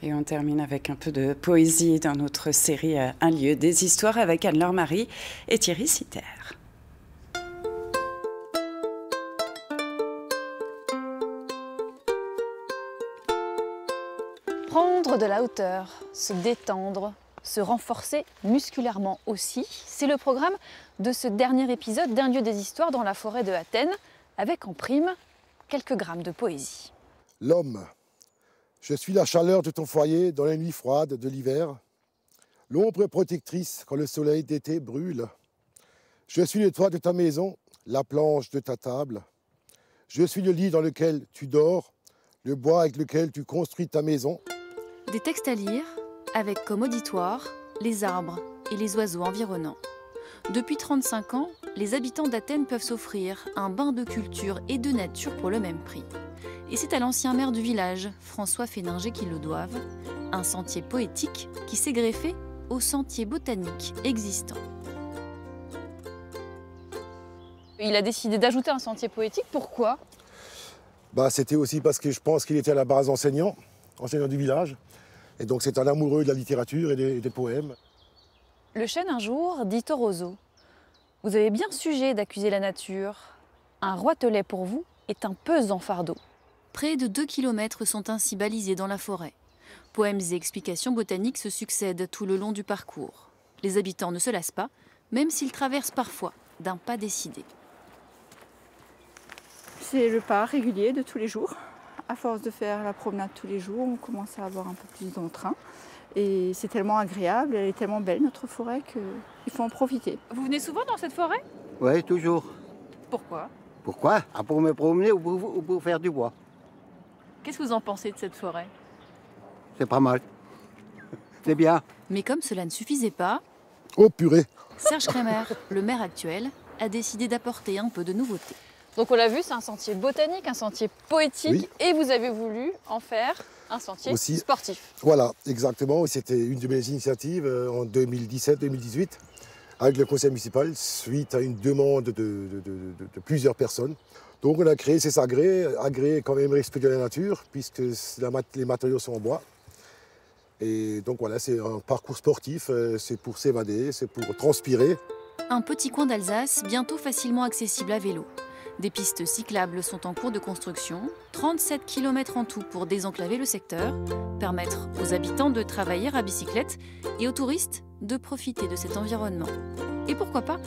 Et on termine avec un peu de poésie dans notre série Un lieu des histoires avec Anne-Laure Marie et Thierry Sitter. Prendre de la hauteur, se détendre, se renforcer musculairement aussi, c'est le programme de ce dernier épisode d'Un lieu des histoires dans la forêt de Athènes, avec en prime quelques grammes de poésie. L'homme, je suis la chaleur de ton foyer dans les nuits froides de l'hiver, l'ombre protectrice quand le soleil d'été brûle. Je suis le toit de ta maison, la planche de ta table. Je suis le lit dans lequel tu dors, le bois avec lequel tu construis ta maison. Des textes à lire, avec comme auditoire les arbres et les oiseaux environnants. Depuis 35 ans, les habitants d'Athènes peuvent s'offrir un bain de culture et de nature pour le même prix. Et c'est à l'ancien maire du village, François Féninger, qu'ils le doivent, un sentier poétique qui s'est greffé au sentier botanique existant. Il a décidé d'ajouter un sentier poétique, pourquoi ? C'était aussi parce que je pense qu'il était à la base enseignant du village. Et donc c'est un amoureux de la littérature et des poèmes. Le chêne un jour dit au roseau : vous avez bien sujet d'accuser la nature. Un roitelet pour vous est un pesant fardeau. Près de 2 kilomètres sont ainsi balisés dans la forêt. Poèmes et explications botaniques se succèdent tout le long du parcours. Les habitants ne se lassent pas, même s'ils traversent parfois d'un pas décidé. C'est le pas régulier de tous les jours. À force de faire la promenade tous les jours, on commence à avoir un peu plus d'entrain. Et c'est tellement agréable, elle est tellement belle notre forêt qu'il faut en profiter. Vous venez souvent dans cette forêt ? Oui, toujours. Pourquoi ? Pourquoi ? Pour me promener ou pour faire du bois. Qu'est-ce que vous en pensez de cette forêt ? C'est pas mal. C'est bien. Mais comme cela ne suffisait pas, Oh purée! Serge Kremer, le maire actuel, a décidé d'apporter un peu de nouveauté. Donc on l'a vu, c'est un sentier botanique, un sentier poétique, Oui. Et vous avez voulu en faire un sentier Aussi. sportif. Voilà, exactement. C'était une de mes initiatives en 2017-2018 avec le conseil municipal suite à une demande de plusieurs personnes. Donc on a créé ces agréés quand même respectueux de la nature puisque les matériaux sont en bois. Et donc voilà, c'est un parcours sportif, c'est pour s'évader, c'est pour transpirer. Un petit coin d'Alsace, bientôt facilement accessible à vélo. Des pistes cyclables sont en cours de construction, 37 km en tout pour désenclaver le secteur, permettre aux habitants de travailler à bicyclette et aux touristes de profiter de cet environnement. Et pourquoi pas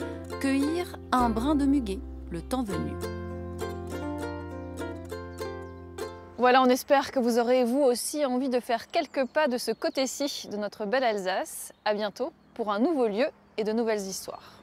cueillir un brin de muguet le temps venu. Voilà, on espère que vous aurez vous aussi envie de faire quelques pas de ce côté-ci de notre belle Alsace. À bientôt pour un nouveau lieu et de nouvelles histoires.